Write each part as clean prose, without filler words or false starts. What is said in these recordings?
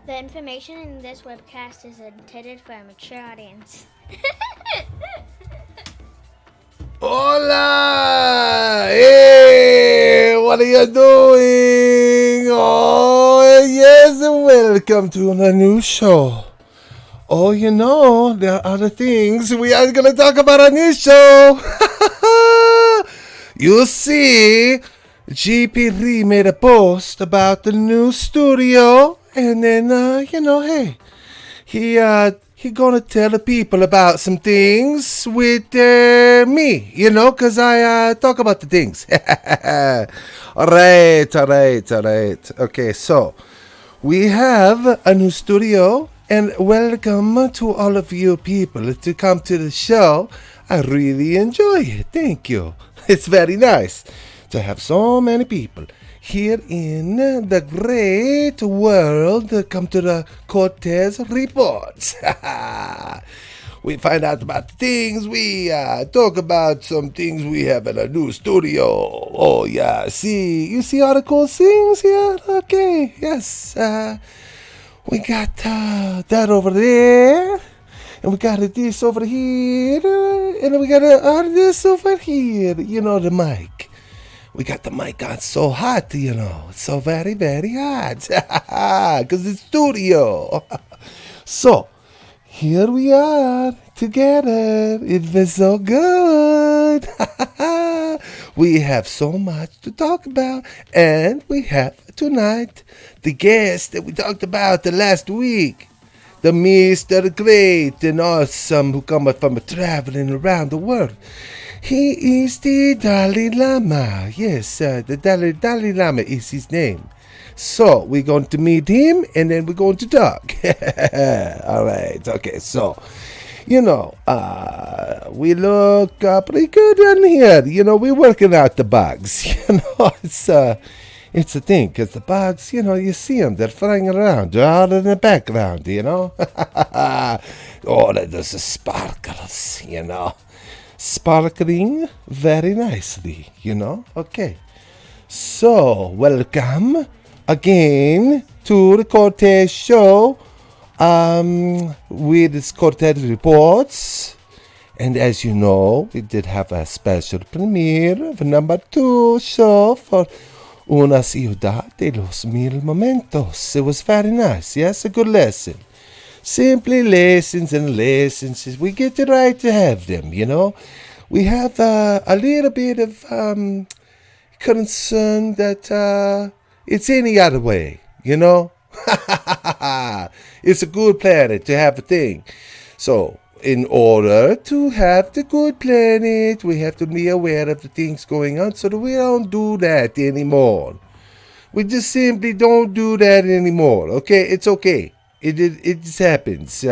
The information in this webcast is intended for a mature audience. Hola! Hey! What are you doing? Oh, yes, welcome to a new show. Oh, you know, there are other things we are going to talk about on this show. You see, GP3 made a post about the new studio, and then, hey, he gonna tell the people about some things with me, cause I talk about the things. Alright. Okay, so we have a new studio, and welcome to all of you people to come to the show. I really enjoy it. Thank you. It's very nice to have so many people here in the great world come to the Cortez reports. We find out about the things, we talk about some things we have in a new studio. Oh yeah, you see all the cool things here? Okay, yes. We got that over there, and we got this over here, and we got this over here, the mic. We got the mic on so hot, It's so very, very hot. Because it's studio. So, here we are together. It was so good. We have so much to talk about. And we have tonight the guest that we talked about the last week. The Mr. Great and Awesome who come from traveling around the world. He is the Dalai Lama. Yes, the Dalai Lama is his name. So, we're going to meet him and then we're going to talk. All right, okay, so, we look pretty good in here. We're working out the bugs. It's a thing, because the bugs, you see them, they're flying around. They're out in the background, Oh, there's the sparkles, Sparkling very nicely, Okay. So, welcome again to the Cortez show with this Cortez reports. And as you know, we did have a special premiere of number 2 show for Una Ciudad de los Mil Momentos. It was very nice, yes, a good lesson. Simply lessons and lessons. We get the right to have them, We have a little bit of concern that it's any other way, It's a good planet to have a thing. So, in order to have the good planet, we have to be aware of the things going on so that we don't do that anymore. We just simply don't do that anymore, okay? It's okay. It just happens.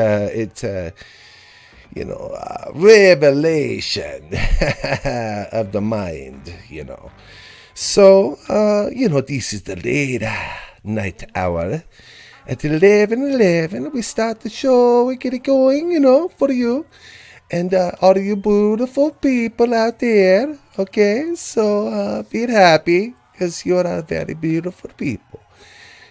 Revelation of the mind, So, this is the late night hour. At 11:11, we start the show. We get it going, for you. And all you beautiful people out there, okay? So, be happy, because you're a very beautiful people.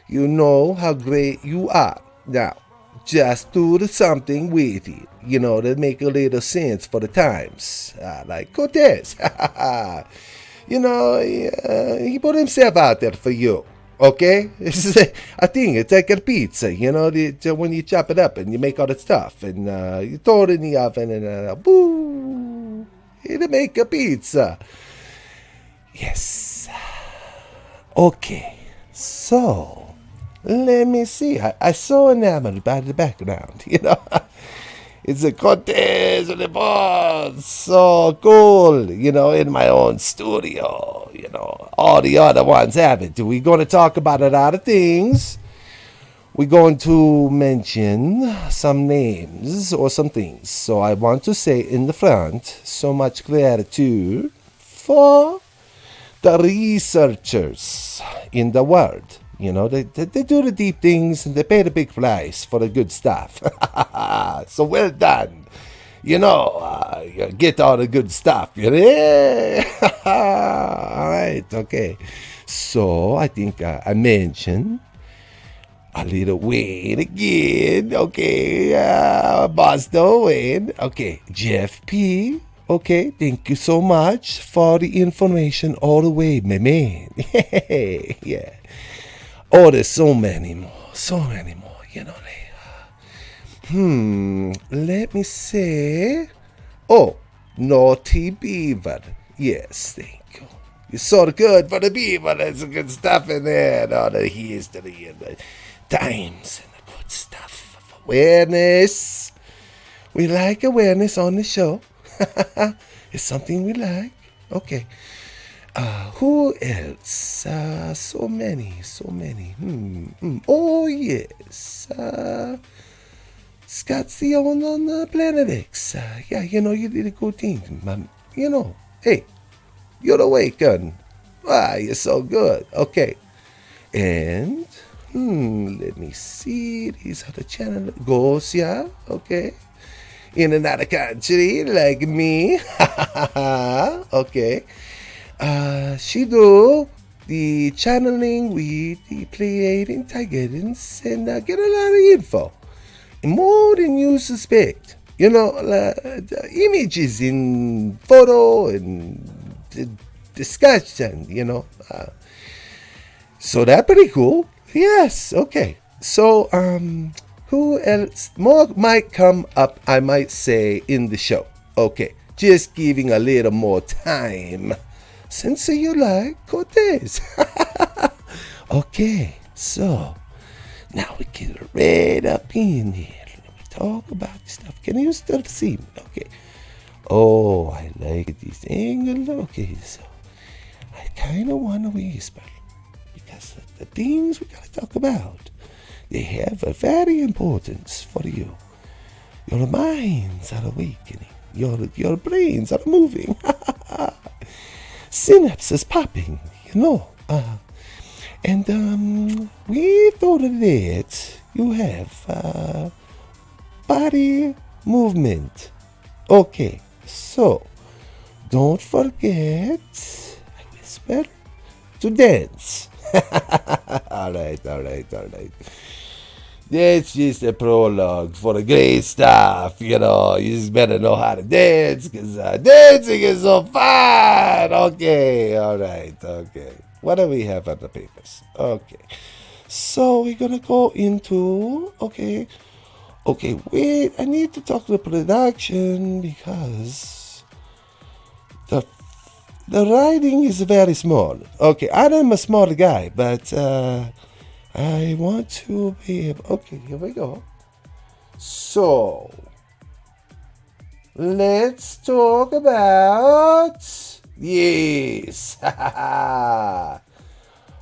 You know how great you are. Now, just do something with it, that make a little sense for the times. Like Cortez. He put himself out there for you. Okay? It's a thing. It's like a pizza, when you chop it up and you make all the stuff and you throw it in the oven and boo! It'll make a pizza. Yes. Okay. So, let me see. I saw enamored by the background, It's a Cortez report. So cool, in my own studio, All the other ones have it. We're going to talk about a lot of things. We're going to mention some names or some things. So I want to say in the front, so much gratitude for the researchers in the world. They do the deep things and they pay the big price for the good stuff. So well done. Get all the good stuff. Yeah. All right. Okay. So I think I mentioned A little Wayne again. Okay, Boston Wayne. Okay, Jeff P. Okay, thank you so much for the information all the way, my man. Yeah. Oh, there's so many more. So many more, you know. Let me say. Oh, Naughty Beaver. Yes, thank you. You're so good for the beaver. There's some good stuff in there. And all the history and the times and the good stuff. Awareness. We like awareness on the show. It's something we like. Okay. Who else? So many. Oh, yes. Scott's the one on Planet X. Yeah, you did a good thing, man. Hey, you're awakened. Ah, you're so good. Okay. And, let me see. These are the channel. Goes, yeah. Okay. In another country, like me. Okay. She do the channeling with the pleiadian guidance and get a lot of info. More than you suspect. The images in photo and the discussion, so that's pretty cool. Yes, okay. So, who else? More might come up, I might say, in the show. Okay, just giving a little more time. Since you like Cortez. Okay, so now we get right up in here. Let me talk about stuff. Can you still see me? Okay. Oh, I like this angle. Okay, so I kind of want to whisper because the things we got to talk about, they have a very importance for you. Your minds are awakening. Your brains are moving. Synapses popping, And we thought of that you have body movement. Okay, so don't forget, I whisper, to dance. All right. That's just a prologue for the great stuff, You just better know how to dance, because dancing is so fun. Okay, all right, okay. What do we have on the papers? Okay. So we're going to go into, okay, wait, I need to talk to the production because the writing is very small. Okay, I am a small guy, but I want to be able... Okay, here we go. So, let's talk about... Yes.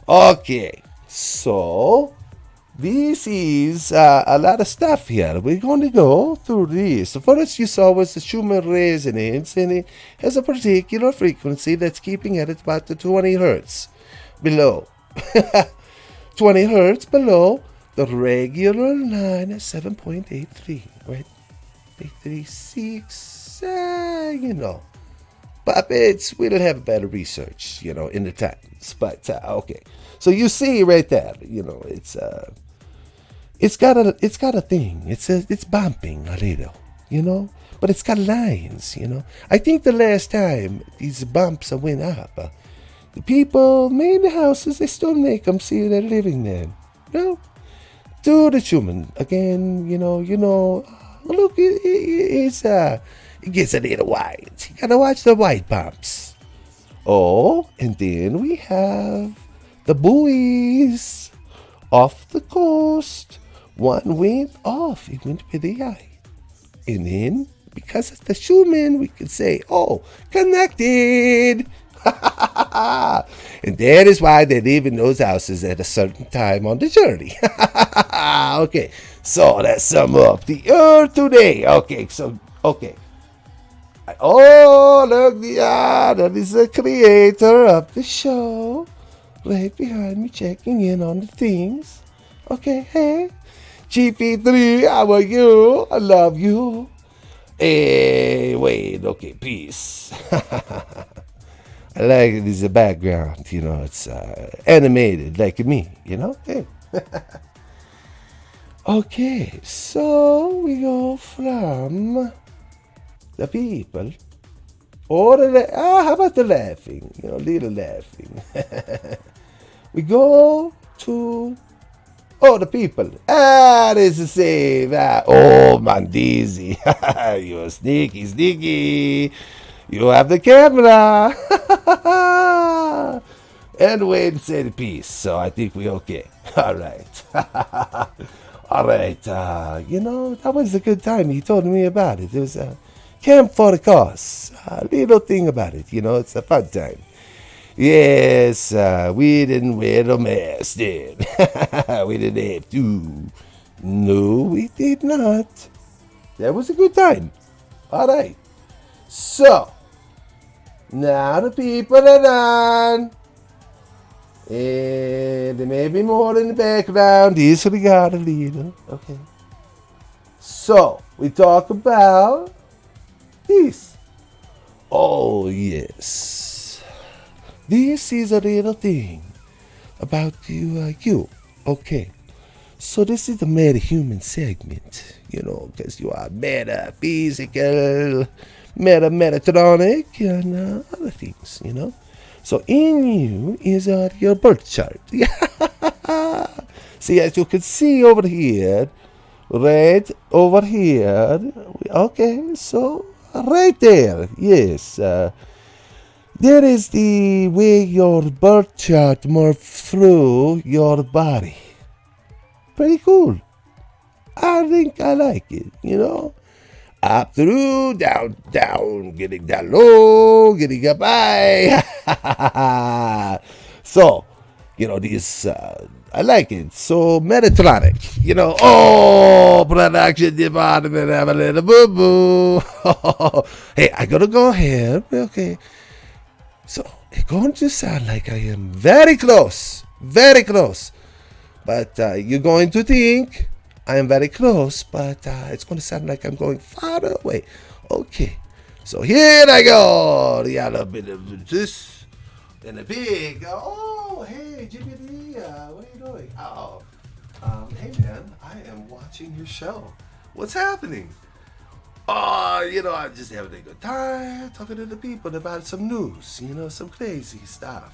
Okay, so this is a lot of stuff here. We're going to go through this. The first you saw was the Schumann resonance, and it has a particular frequency that's keeping at about the 20 hertz below. 20 hertz below the regular line at 7.83, right? 836, Puppets, we'll have better research, in the times. But, okay. So you see right there, it's got a thing. It's bumping a little, But it's got lines, I think the last time these bumps went up, the people made the houses, they still make them see they're living there. Do the Schumann again, look, it gets a little white. You gotta watch the white bumps. Oh, and then we have the buoys off the coast. One went off, it went with the eye. And then, because of the Schumann, we can say, oh, connected. And that is why they live in those houses at a certain time on the journey. Okay, so let's sum up the Earth today. Okay. Oh, look, that is the creator of the show. Right behind me, checking in on the things. Okay, hey, GP3, how are you? I love you. Hey, wait, okay, peace. I like it as a background, it's animated like me, Hey. Okay, so we go from the people, or how about the laughing? Little laughing. We go to the people. This is the same. Oh, Mandizi, you're sneaky, sneaky. You have the camera. And Wayne said peace, so I think we okay. All right. All right. That was a good time. He told me about it. It was a camp for the cause. A little thing about it. It's a fun time. Yes, we didn't wear the mask then. We didn't have to. No, we did not. That was a good time. All right. So, now the people are done. And there may be more in the background. Disregard a little. Okay. So, we talk about this. Oh, yes. This is a little thing about you. Okay. So this is the metahuman segment, because you are metaphysical, metatronic, and other things, So in you is your birth chart. See, as you can see over here, right over here. Okay, so right there, yes. There is the way your birth chart morphs through your body. Pretty cool. I think I like it, Up through, down, getting down low, getting up high. So, these, I like it. So, Metatronic, production department, have a little boo-boo. Hey, I gotta go ahead, okay. So, it's going to sound like I am very close. But you're going to think I am very close, but it's going to sound like I'm going far away. Okay, so here I go. The other bit of this and a big. Oh, hey, GBD, what are you doing? Oh, hey man, I am watching your show. What's happening? Oh, I'm just having a good time talking to the people about some news, some crazy stuff.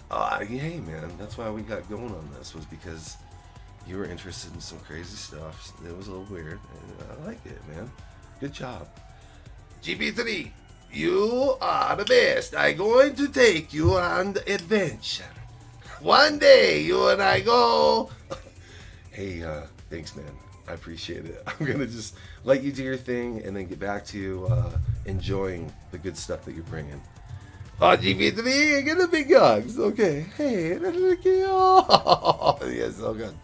Hey man, that's why we got going on this, was because you were interested in some crazy stuff. It was a little weird, and I like it, man. Good job. GP3, you are the best. I'm going to take you on the adventure. One day, you and I go. Hey, thanks, man. I appreciate it. I'm going to just let you do your thing and then get back to enjoying the good stuff that you're bringing. Oh, GP3, get the big hugs. Okay. Hey, oh, yeah, so good.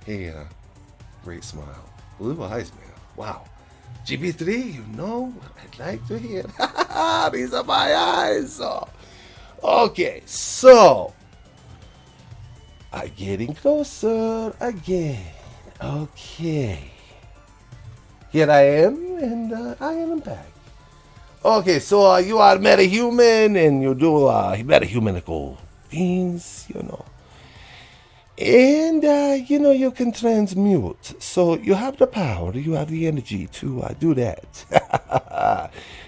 Hey, great smile. Blue eyes, man. Wow. GP3, I'd like to hear. These are my eyes. Oh. Okay, so I'm getting closer again. Okay. Here I am, and I am back. Okay, so you are metahuman, and you do metahumanical things, And, you can transmute. So you have the power, you have the energy to do that.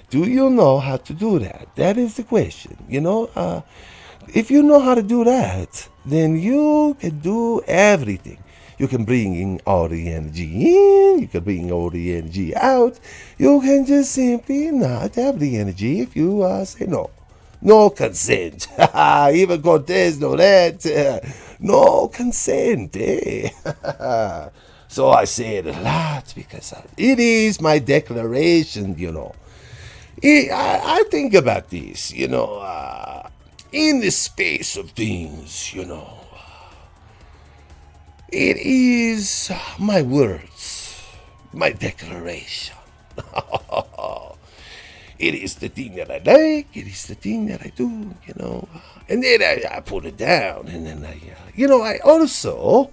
Do you know how to do that? That is the question, If you know how to do that, then you can do everything. You can bring in all the energy in, you can bring all the energy out. You can just simply not have the energy if you say no. No consent. Even Cortez know that. No consent. Eh? So I say it a lot because it is my declaration, I think about this, in the space of things, It is my words, my declaration. It is the thing that I like. It is the thing that I do, And then I put it down, and then I also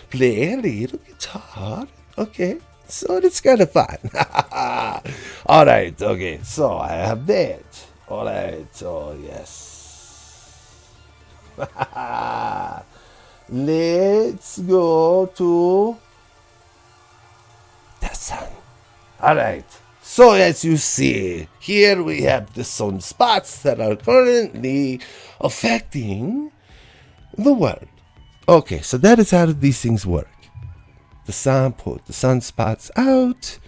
play a little guitar. Okay, so it's kind of fun. All right, okay, so I have that. All right, oh yes. Let's go to the sun. Alright. So as you see, here we have the sunspots that are currently affecting the world. Okay, so that is how these things work. The sun put the sunspots out.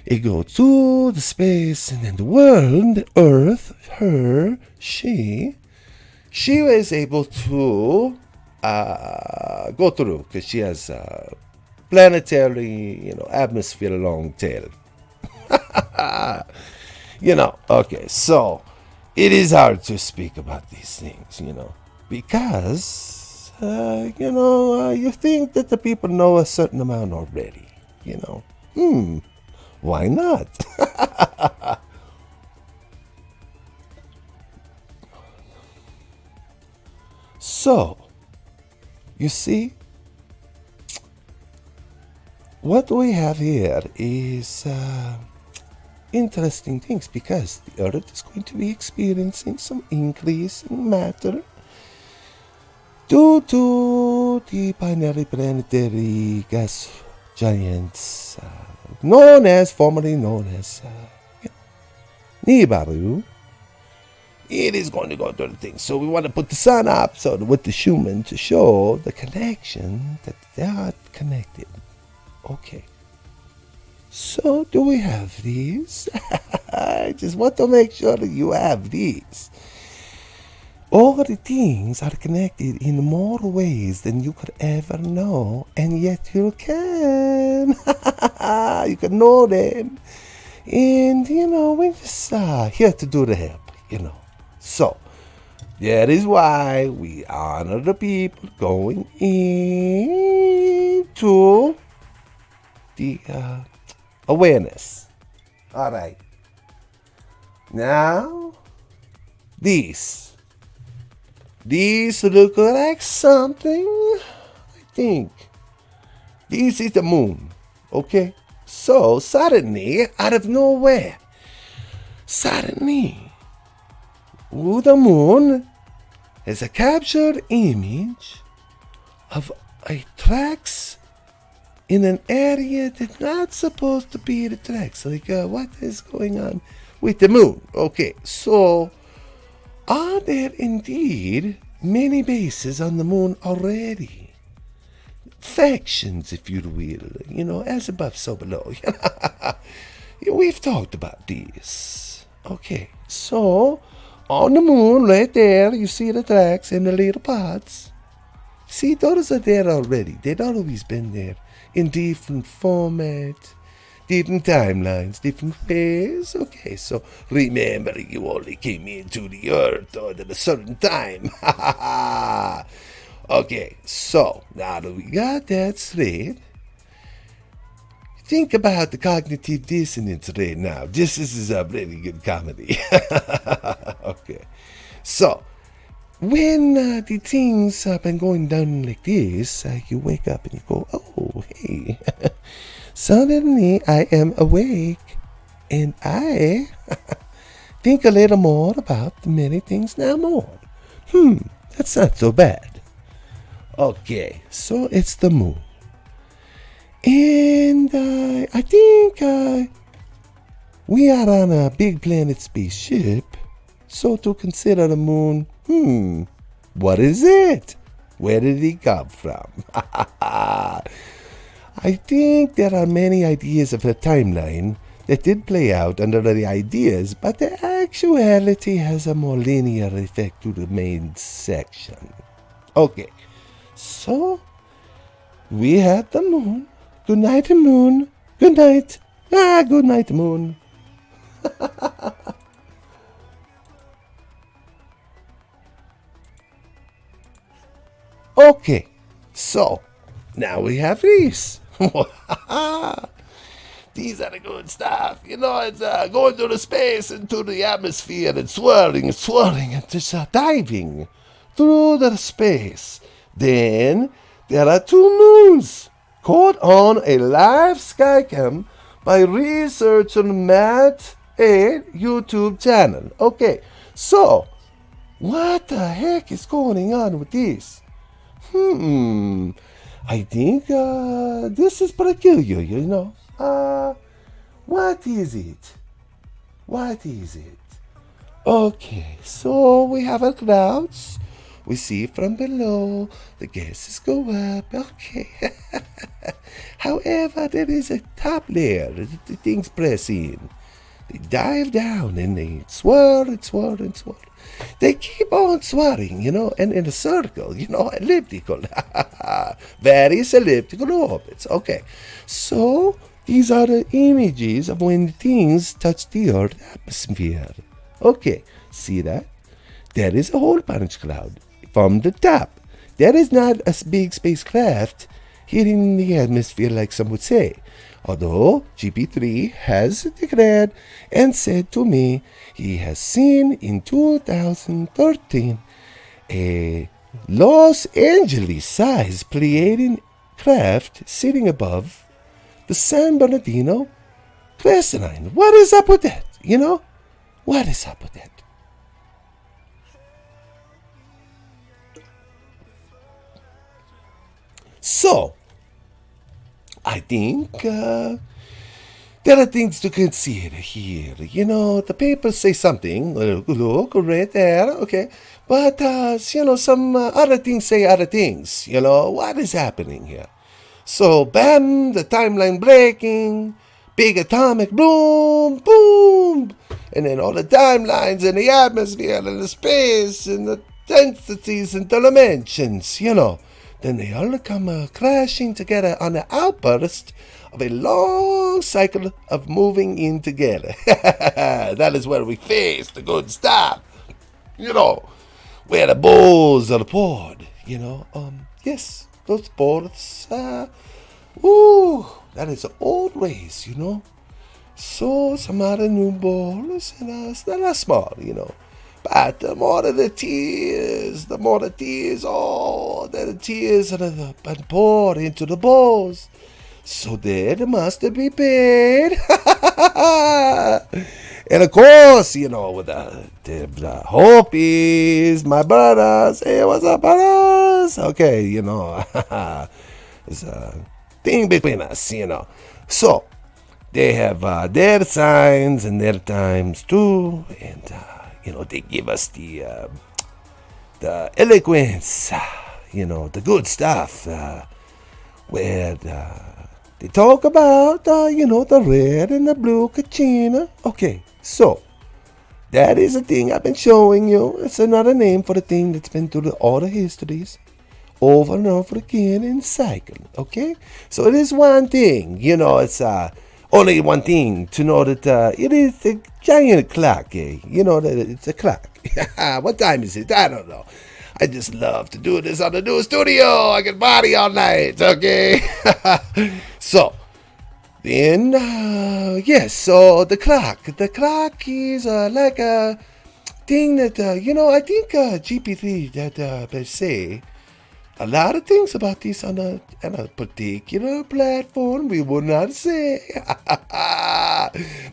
It goes to the space, and then the world, the Earth, her, she was able to go through because she has a planetary, atmosphere long tail. Okay, so it is hard to speak about these things, because, you think that the people know a certain amount already, why not? So, you see, what we have here is interesting things because the Earth is going to be experiencing some increase in matter due to the binary planetary gas giants formerly known as NIBIRU. It is going to go through the thing. So we want to put the sun up with the human to show the connection that they are connected. Okay. So do we have these? I just want to make sure that you have these. All the things are connected in more ways than you could ever know, and yet you can. You can know them. And, we're just here to do the help, So, that is why we honor the people going into the awareness. All right. Now, these look like something, I think. This is the moon, okay? So, suddenly, out of nowhere, the moon has a captured image of a tracks in an area that's not supposed to be the tracks. Like, what is going on with the moon? Okay, so are there indeed many bases on the moon already? Factions, if you will, as above, so below. We've talked about these. Okay, so on the moon, right there, you see the tracks and the little pods. See, those are there already. They've always been there in different formats, different timelines, different ways. Okay, so remember, you only came into the Earth at a certain time. Okay, so now that we got that straight, think about the cognitive dissonance right now. This is a really good comedy. Okay, so when the things have been going down like this, you wake up and you go, oh, hey, suddenly I am awake and I think a little more about the many things now more. That's not so bad. Okay, so it's the moon. And I think we are on a big planet spaceship. So to consider the moon, what is it? Where did it come from? I think there are many ideas of a timeline that did play out under the ideas, but the actuality has a more linear effect to the main section. Okay, so we had the moon. Good night, moon. Good night. Good night, moon. Okay, so now we have these. These are the good stuff. It's going through the space into the atmosphere and swirling and just diving through the space. Then there are two moons caught on a live skycam by researcher Matt A. YouTube channel. Okay, so what the heck is going on with this? I think this is peculiar, you know. What is it? What is it? Okay, so we have our clouds. We see from below. The gases go up. Okay. However, there is a top layer that the things press in. They dive down and they swirl and swirl and swirl. They keep on swirling, you know, and in a circle, you know, elliptical. Various elliptical orbits. Okay. So these are the images of when things touch the Earth atmosphere. Okay, see that? There is a whole punch cloud from the top. There is not a big spacecraft hitting the atmosphere like some would say. Although GP3 has declared and said to me he has seen in 2013 a Los Angeles-sized Pleiadian craft sitting above the San Bernardino crescent line. What is up with that? You know? What is up with that? So, I think there are things to consider here. You know, the papers say something. Look, right there, okay. But, you know, some other things say other things. You know, what is happening here? So, bam, the timeline breaking, big atomic boom, boom. And then all the timelines in the atmosphere and the space and the densities and the dimensions, you know. Then they all come crashing together on the outburst of a long cycle of moving in together. That is where we face the good stuff, you know, where the balls are poured, you know. Yes, those balls, that is an old race, you know. So some other new balls, and they're not small, you know. But the more the tears, the tears are poured into the balls. So there must be paid. And of course, you know, with the Hopis, my brothers, hey, what's up, brothers? Okay, you know, it's a thing between us, you know. So, they have their signs and their times too, and you know, they give us the eloquence, you know, the good stuff, where they talk about, you know, the red and the blue kachina. Okay, so that is a thing I've been showing you. It's another name for the thing that's been through all the histories, over and over again in cycle. Okay, so it is one thing, you know, it's only one thing to know that it is a giant clock, eh? You know that it's a clock. What time is it? I don't know. I just love to do this on the new studio. I can party all night, okay? So, then, yes, so the clock. The clock is like a thing that, you know, I think GP3 that per se, a lot of things about this on a particular platform we will not say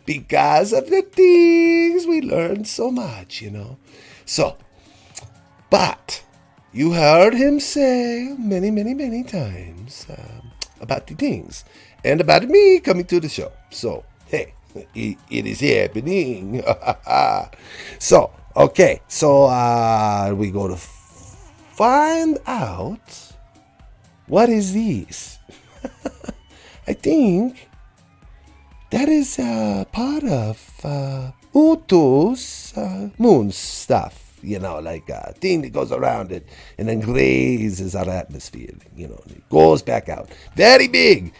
because of the things we learned so much, you know. So, but you heard him say many, many, many times about the things and about me coming to the show. So, hey, it is happening. So, okay, so we go to find out what is this. I think that is part of Utu's moon stuff, you know, like a thing that goes around it and then grazes our atmosphere, you know, it goes back out. Very big.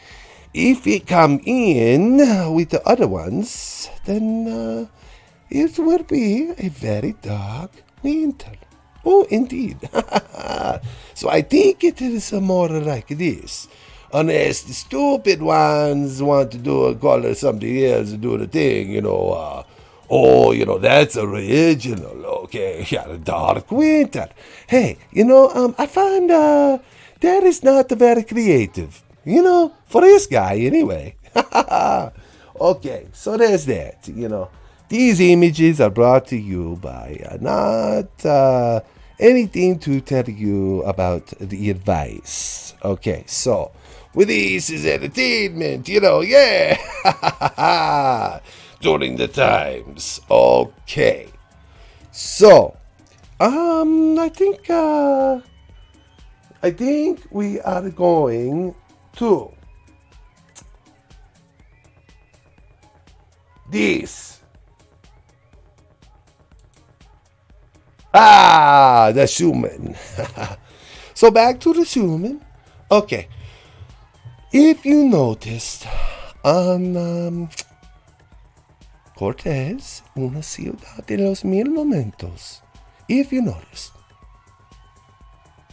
If it come in with the other ones, then it will be a very dark winter. Oh, indeed. So I think it is more like this. Unless the stupid ones want to call it something else to do the thing, you know. You know, that's original, okay. Yeah, the dark winter. Hey, you know, I find that is not very creative. You know, for this guy anyway. Okay, so there's that, you know. These images are brought to you by not anything to tell you about the advice. Okay, so with this is entertainment, yeah. During the times. Okay. So, I think we are going to this. The human. So back to the human. Okay. If you noticed on Cortez, una ciudad de los mil momentos, if you noticed,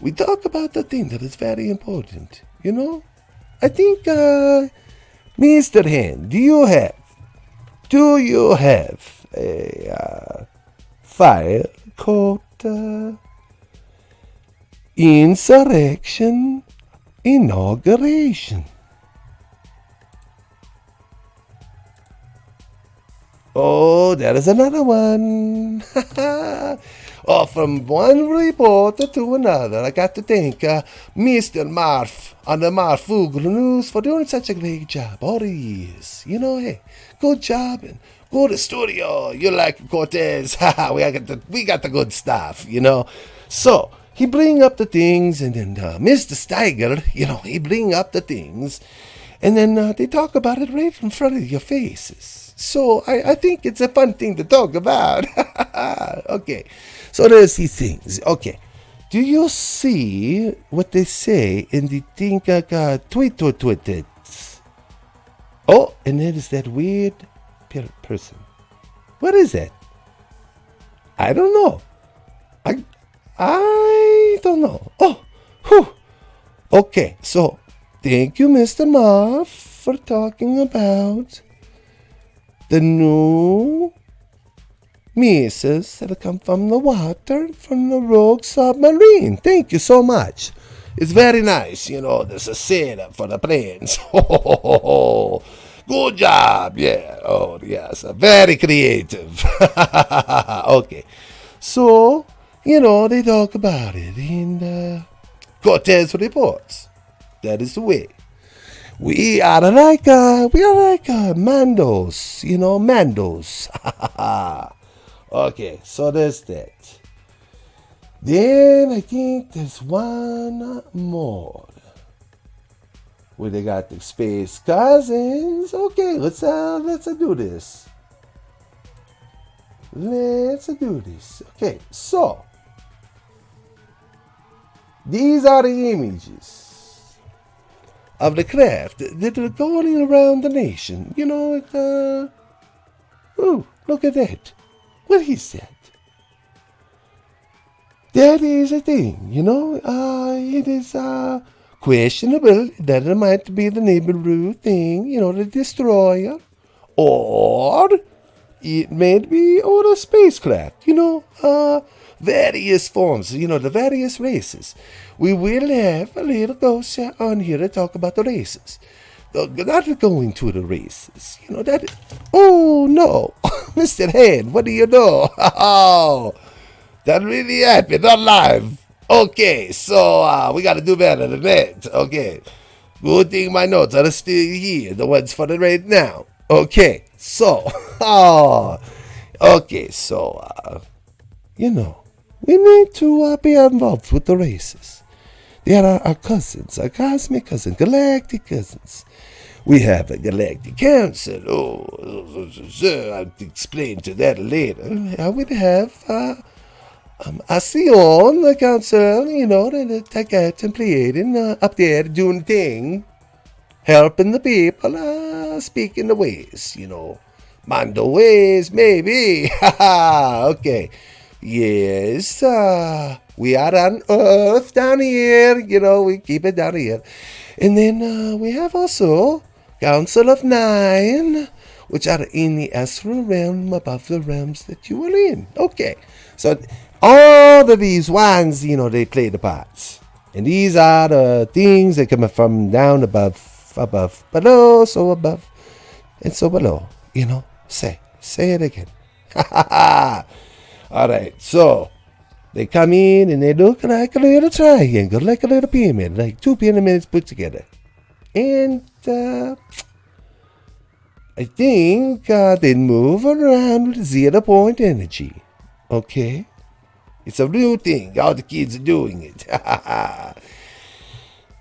we talk about the thing that is very important, I think, Mr. Hen, do you have a file called Insurrection Inauguration? Oh, there is another one. Oh, from one reporter to another, I got to thank Mr. Marf on the Marf Google News for doing such a great job. All he is. Hey, good job and go to studio. You like Cortez. we got the good stuff, So, he bring up the things, and then Mr. Steiger, he bring up the things, and then they talk about it right in front of your faces. So I think it's a fun thing to talk about. Okay, so there's these things. Okay, do you see what they say in the thing tweet? Oh, and there is that weird person. What is that? I don't know. I don't know. Oh, whew. Okay, so thank you, Mr. Marv, for talking about the new missiles that come from the water, from the rogue submarine. Thank you so much. It's very nice, there's a setup for the planes. Good job, yeah. Oh, yes, very creative. Okay, so, they talk about it in Cortez reports. That is the way. We are like Mandos, Mandos. Okay, so there's that. Then I think there's one more. Where they got the space cousins. Okay, let's do this. Okay, so these are the images of the craft that are going around the nation. Oh, look at that. What is that? That is a thing, it is questionable that it might be the NIBIRU thing, the destroyer, or it may be other spacecraft, various forms, the various races. We will have a little ghost on here to talk about the races. Not going to the races, oh no, Mr. Hand, what do you know? Oh, that really happened, not live. Okay, so we got to do better than that. Okay, good thing my notes are still here, the ones for the right now. Okay, so, we need to be involved with the races. They are our cousins, our cosmic cousins, galactic cousins. We have a galactic council. I'll explain to that later. I would have a Sion, the council, that contemplating up there doing thing, helping the people, speaking the ways, Mando ways, maybe. Okay. Yes, we are on Earth down here, we keep it down here. And then we have also Council of Nine, which are in the astral realm above the realms that you are in. Okay, so all of these ones, they play the parts. And these are the things that come from down above, below, so above, and so below. Say it again. All right, so They come in and they look like a little triangle, like a little pyramid, like two pyramids put together. And I think they move around with 0 point energy. Okay? It's a new thing. All the kids are doing it.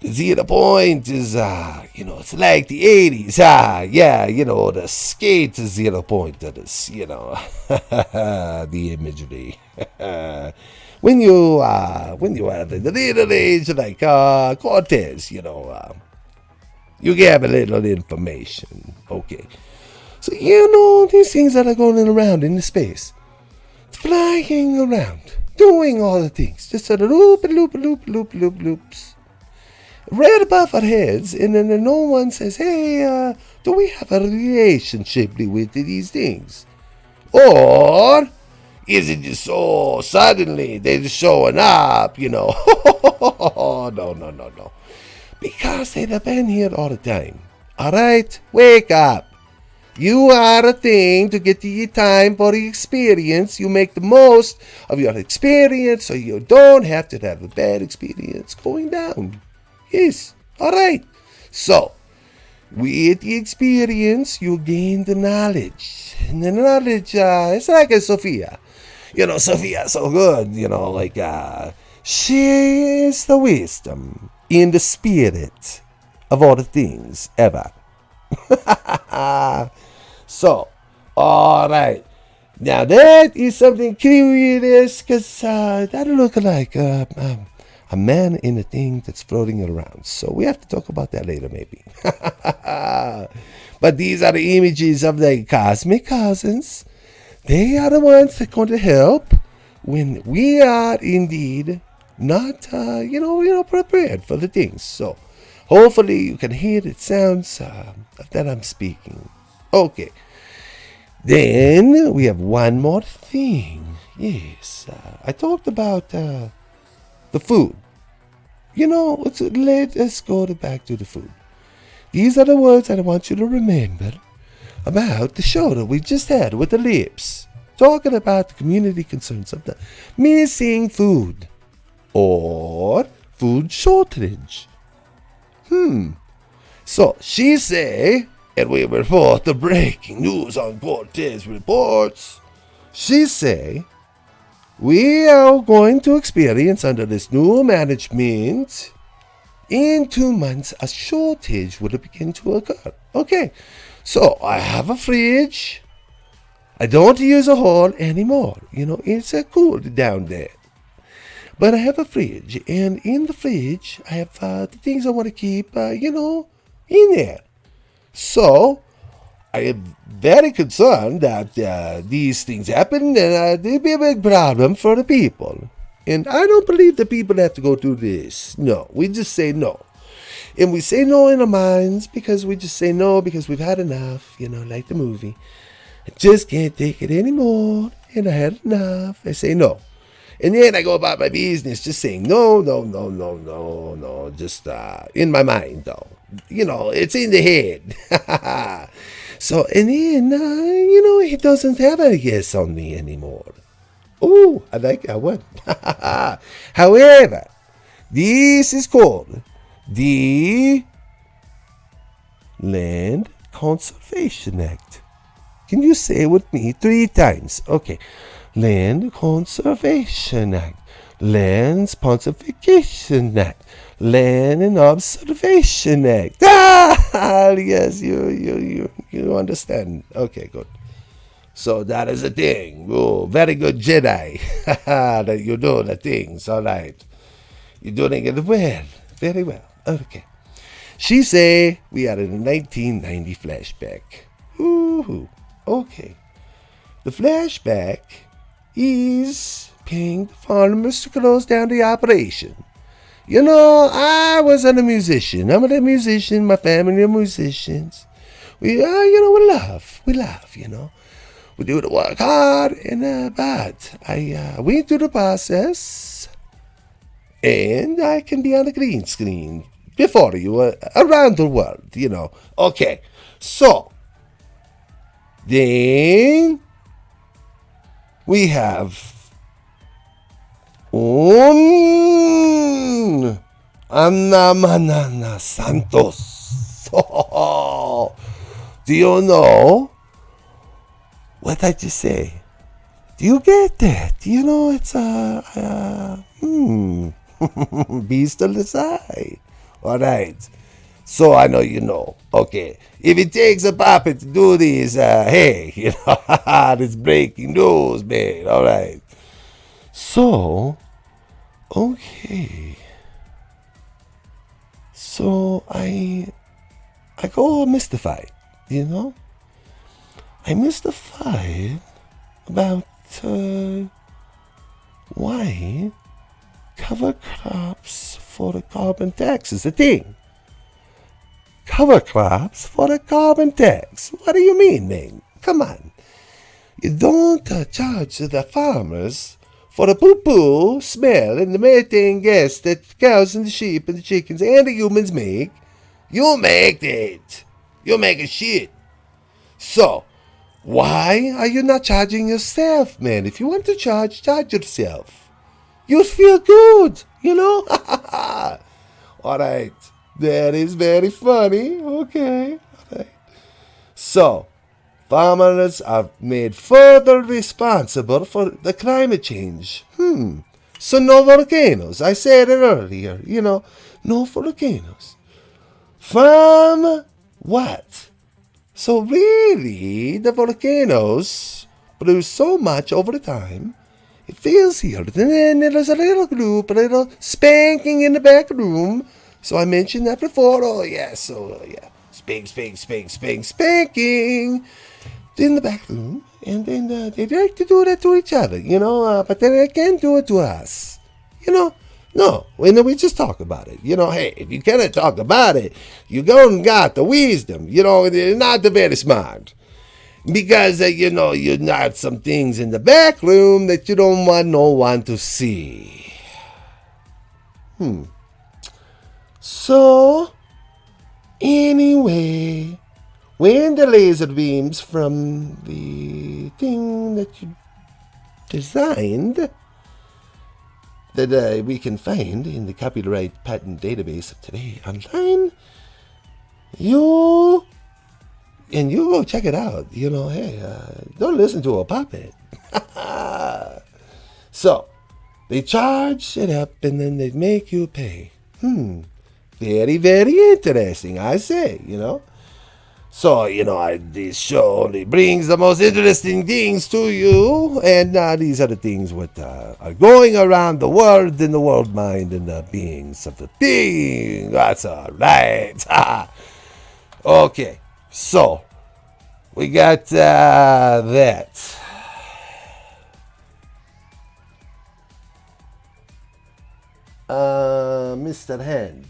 The 0 point is, it's like the 80s. The skate is 0 point. That is, the imagery. when you are in the little age like Cortez, you get a little information. Okay. So, these things that are going around in the space, flying around, doing all the things, just sort of loops. Right above our heads, and then no one says, hey, do we have a relationship with these things? Or is it just so suddenly they're just showing up, No. Because they've been here all the time. Alright? Wake up. You are a thing to get the time for the experience. You make the most of your experience so you don't have to have a bad experience going down. Yes, alright. So, with the experience, you gain the knowledge. And the knowledge, it's like a Sophia. Sophia's so good, she is the wisdom in the spirit of all the things ever. So, alright. Now that is something curious, because that look like a man in a thing that's floating around. So we have to talk about that later, maybe. But these are the images of the cosmic cousins. They are the ones that are going to help when we are indeed not, prepared for the things. So hopefully you can hear the sounds that I'm speaking. Okay. Then we have one more thing. Yes, I talked about the food. Let us go back to the food. These are the words that I want you to remember about the show that we just had with the lips. Talking about the community concerns of the missing food or food shortage. So she say, and we report the breaking news on Cortez reports. She say, we are going to experience under this new management, in 2 months, a shortage will begin to occur. Okay, so I have a fridge. I don't use a hall anymore. It's cool down there. But I have a fridge, and in the fridge, I have the things I want to keep, in there. So, I am very concerned that these things happen, and there'll be a big problem for the people. And I don't believe the people have to go through this. No, we just say no. And we say no in our minds because we just say no because we've had enough, like the movie. I just can't take it anymore, and I had enough. I say no. And then I go about my business just saying no, just in my mind, though. It's in the head. So, and then, he doesn't have a yes on me anymore. Oh, I like that one. However, this is called the Land Conservation Act. Can you say it with me 3 times? Okay. Land Conservation Act. Land Sponsification Act. Land and Observation Act. Yes, you understand. Okay, good. So that is a thing. Oh, very good Jedi. That you do the things, all right. You're doing it well, very well. Okay. She say we are in a 1990 flashback. Ooh, okay. The flashback is paying the farmers to close down the operation. I wasn't a musician. I'm a musician. My family are musicians. We laugh. We do the work hard, but I went through the process, and I can be on the green screen before you, around the world, Okay, so then we have Un Anamanana Santos. Do you know what I just say? Do you get that? Do you know it's beast on the side? All right. So I know you know. Okay. If it takes a puppet to do this, hey, this breaking news, man. All right. So, okay. So I go mystified, I mystified about why cover crops for the carbon tax is a thing. Cover crops for the carbon tax. What do you mean, man? Come on. You don't charge the farmers for the poo-poo smell and the methane gas that the cows and the sheep and the chickens and the humans make. You make it. You make a shit. So, why are you not charging yourself, man? If you want to charge yourself. You'll feel good, All right. That is very funny. Okay. All right. So, farmers are made further responsible for the climate change. So no volcanoes. I said it earlier, no volcanoes. From what? So really, the volcanoes produce so much over the time, it feels here. And then there's a little group, a little spanking in the back room. So I mentioned that before. Oh, yeah, spanking in the back room. And then they like to do that to each other, but then they can't do it to us. No, we just talk about it. Hey, if you cannot talk about it, you don't got the wisdom. You're not very smart. Because, you got some things in the back room that you don't want no one to see. So, anyway, when the laser beams from the thing that you designed, that we can find in the copyright patent database of today online, you go check it out. Hey, don't listen to a puppet. So, they charge it up and then they make you pay. Very, very interesting, I say, So, this show only brings the most interesting things to you. And these are the things what are going around the world in the world mind and the beings of the thing. That's all right. Okay, so we got that. Mr. Hand,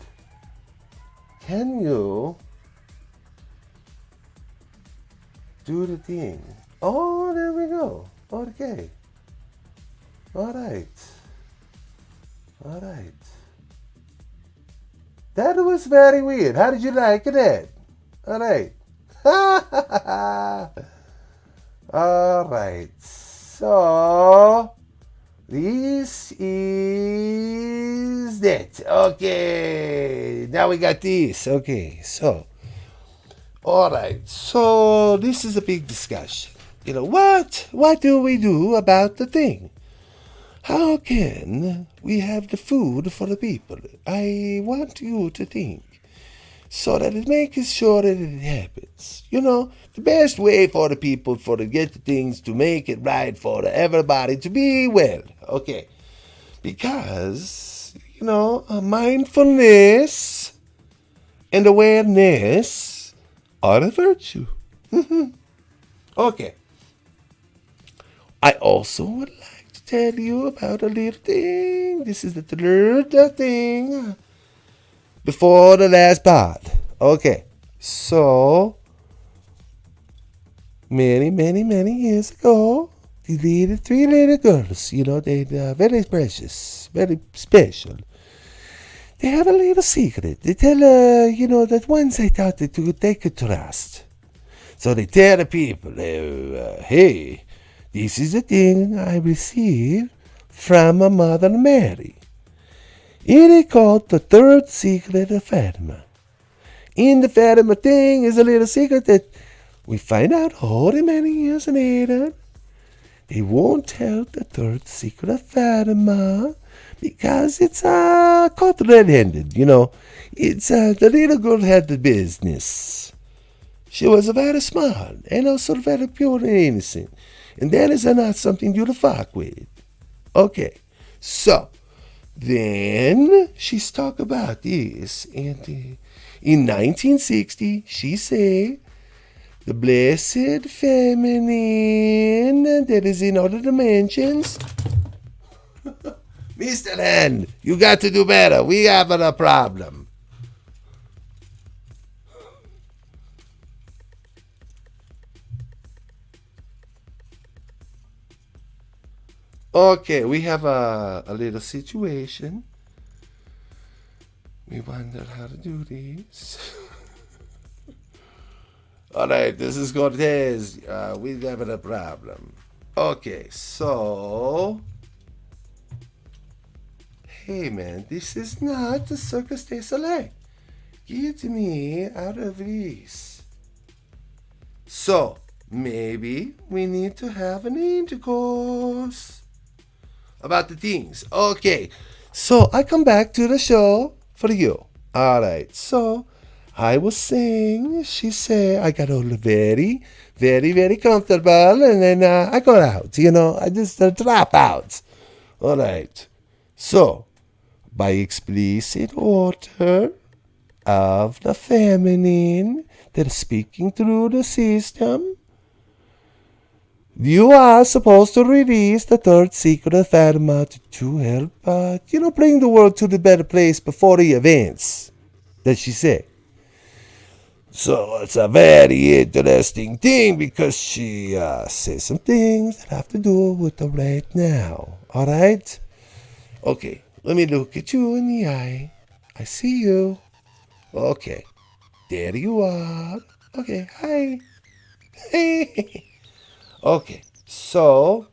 can you do the thing? Oh, there we go. Okay. All right. That was very weird. How did you like that? All right. All right. So, this is that. Okay. Now we got this. Okay. So, all right. So, this is a big discussion. What do we do about the thing? How can we have the food for the people? I want you to think so that it makes sure that it happens. The best way for the people to get the things to make it right for everybody to be well. Okay. Because, mindfulness and awareness are a virtue. Okay. I also would like to tell you about a little thing. This is the third thing before the last part. Okay. So, many, many, many years ago, the three little girls, they're very precious, very special. They have a little secret. They tell, that once they thought they could trust. So they tell the people, hey, this is the thing I received from a Mother Mary. It is called the third secret of Fatima. In the Fatima thing is a little secret that we find out holy many years later. They won't tell the third secret of Fatima because it's caught red-handed, It's the little girl had the business. She was very smart and also very pure and innocent. And that is not something you to fuck with. Okay, so then she's talk about this. And in 1960, she say the blessed feminine that is in other dimensions. Mr. N, you got to do better. We have a problem. Okay, we have a little situation. We wonder how to do this. All right, this is Cortez. We're having a problem. Okay, so... Hey, man, this is not the Circus de Soleil. Get me out of this. So, maybe we need to have an intercourse about the things. Okay, so I come back to the show for you. All right, so I was saying, she said, I got all very, very, very comfortable, and then I got out, I just drop out. All right, so by explicit order of the feminine that is speaking through the system, you are supposed to release the third secret of Fatima to help, bring the world to the better place before the events that she said. So it's a very interesting thing because she says some things that have to do with the right now. All right? Okay, let me look at you in the eye. I see you. Okay, there you are. Okay, hi. Hey. Okay, so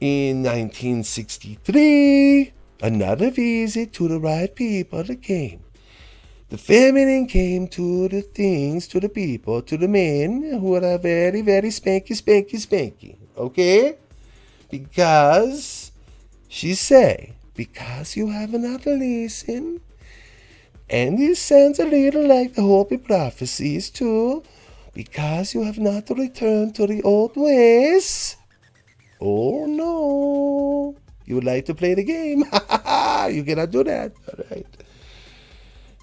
in 1963, another visit to the right people came. The feminine came to the things, to the people, to the men who are very, very spanky, okay? Because, she say, because you have not listened, and it sounds a little like the Hopi prophecies too, because you have not returned to the old ways. Oh no. You would like to play the game? You cannot do that. All right.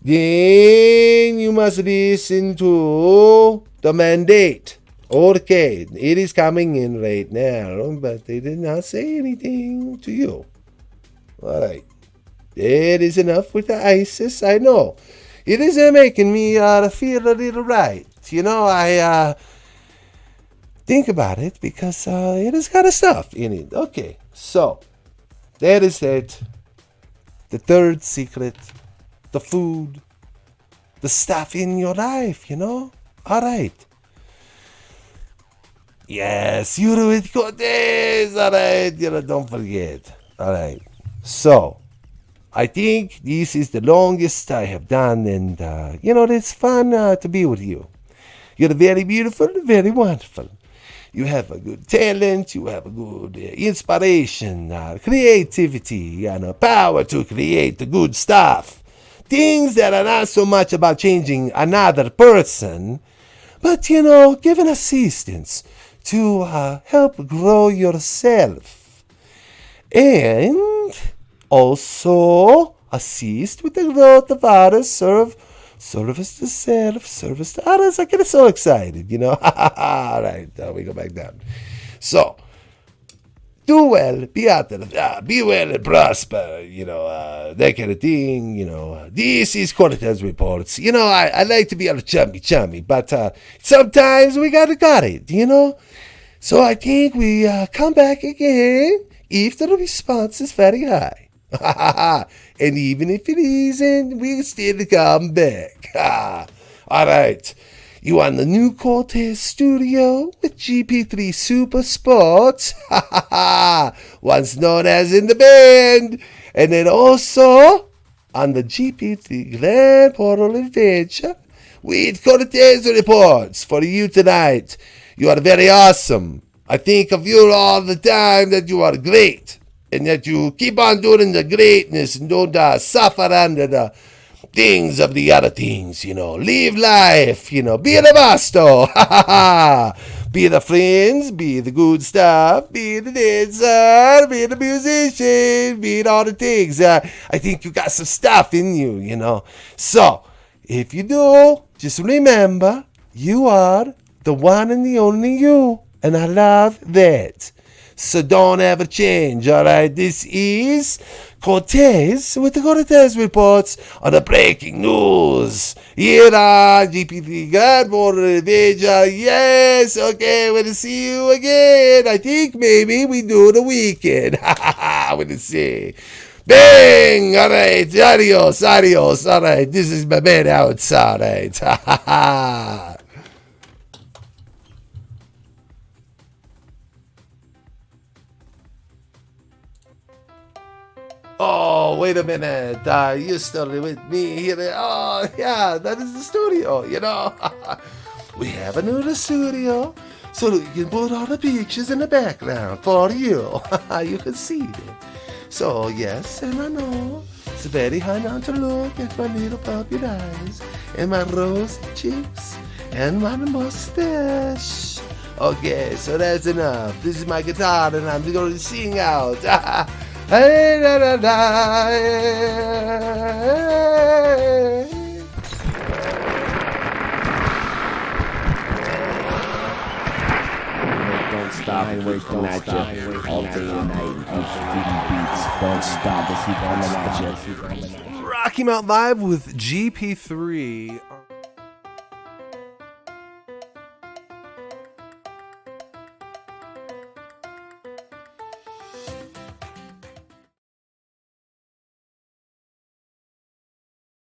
Then you must listen to the mandate. Okay, it is coming in right now, but they did not say anything to you. All right. That is enough with the ISIS, I know. It is making me feel a little right. I think about it because it has got a stuff in it. Okay, so that is it. The third secret, the food, the stuff in your life, All right. Yes, you're with Cortez. All right, don't forget. All right. So, I think this is the longest I have done, and, it's fun to be with you. You're very beautiful, very wonderful. You have a good talent, you have a good inspiration, creativity, and power to create the good stuff. Things that are not so much about changing another person, but, giving assistance to help grow yourself. And also assist with the growth of others, service to self, service to others. I get so excited, All right, we go back down. So, do well, be out there, be well and prosper, that kind of thing, This is Cortez Reports. I like to be all chummy, but sometimes we got it, So I think we come back again if the response is very high. And even if it isn't, we still come back. All right. You on the new Cortez studio with GP3 Super Sports, once known as in the band, and then also on the GP3 Grand Portal Adventure with Cortez reports for you tonight. You are very awesome. I think of you all the time that you are great and that you keep on doing the greatness and don't suffer under the things of the other things, Live life, be the master. Be the friends, be the good stuff, be the dancer, be the musician, be all the things. I think you got some stuff in you, So, if you do, just remember, you are the one and the only you. And I love that. So don't ever change, all right? This is Cortez with the Cortez reports on the breaking news. Here on GP3 Grand Border Adventure. Yes, okay, we'll see you again. I think maybe we do the weekend. We'll see. Bang! All right, adios. All right, this is my man outside. All right. Oh, wait a minute. You're still with me here. Oh, yeah, that is the studio, We have a new studio so that we can put all the pictures in the background for you. You can see it. So, yes, and I know it's very hard not to look at my little puppy eyes and my rosy cheeks and my mustache. Okay, so that's enough. This is my guitar and I'm going to sing out. Hey, da, da, da, hey. Don't stop and wait for at you all day and night. Beats. Don't stop. Let's keep on the magic. Rocky Mount Live with GP3